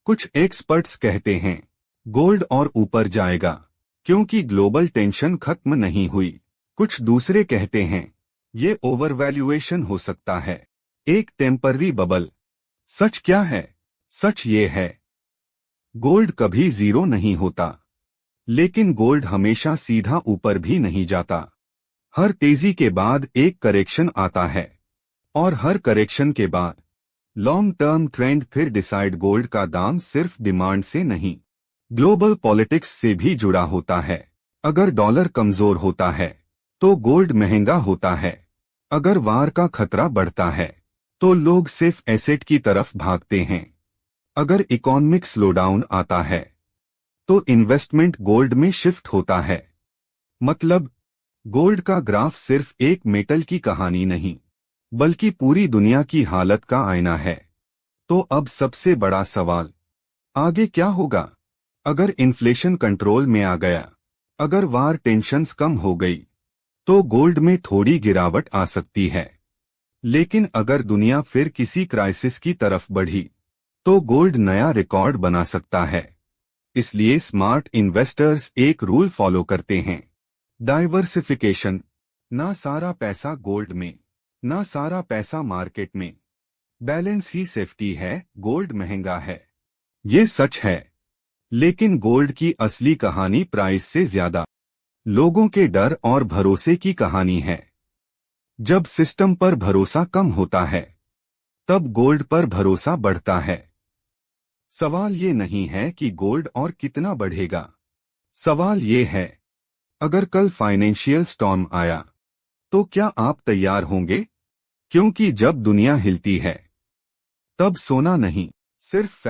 कुछ एक्सपर्ट्स कहते हैं गोल्ड और ऊपर जाएगा क्योंकि ग्लोबल टेंशन खत्म नहीं हुई। कुछ दूसरे कहते हैं ये ओवरवैल्यूएशन हो सकता है, एक टेम्पररी बबल। सच क्या है? सच ये है, गोल्ड कभी जीरो नहीं होता, लेकिन गोल्ड हमेशा सीधा ऊपर भी नहीं जाता। हर तेजी के बाद एक करेक्शन आता है, और हर करेक्शन के बाद लॉन्ग टर्म ट्रेंड फिर डिसाइड। गोल्ड का दाम सिर्फ डिमांड से नहीं, ग्लोबल पॉलिटिक्स से भी जुड़ा होता है। अगर डॉलर कमजोर होता है तो गोल्ड महंगा होता है। अगर वार का खतरा बढ़ता है तो लोग सिर्फ एसेट की तरफ भागते हैं। अगर इकोनॉमिक स्लोडाउन आता है तो इन्वेस्टमेंट गोल्ड में शिफ्ट होता है। मतलब गोल्ड का ग्राफ सिर्फ एक मेटल की कहानी नहीं, बल्कि पूरी दुनिया की हालत का आईना है। तो अब सबसे बड़ा सवाल, आगे क्या होगा? अगर इन्फ्लेशन कंट्रोल में आ गया, अगर वार टेंशन्स कम हो गई, तो गोल्ड में थोड़ी गिरावट आ सकती है। लेकिन अगर दुनिया फिर किसी क्राइसिस की तरफ बढ़ी, तो गोल्ड नया रिकॉर्ड बना सकता है। इसलिए स्मार्ट इन्वेस्टर्स एक रूल फॉलो करते हैं, डाइवर्सिफिकेशन। ना सारा पैसा गोल्ड में, ना सारा पैसा मार्केट में। बैलेंस ही सेफ्टी है। गोल्ड महंगा है, ये सच है, लेकिन गोल्ड की असली कहानी प्राइस से ज्यादा लोगों के डर और भरोसे की कहानी है। जब सिस्टम पर भरोसा कम होता है, तब गोल्ड पर भरोसा बढ़ता है। सवाल ये नहीं है कि गोल्ड और कितना बढ़ेगा, सवाल ये है, अगर कल फाइनेंशियल स्टॉर्म आया तो क्या आप तैयार होंगे? क्योंकि जब दुनिया हिलती है, तब सोना नहीं, सिर्फ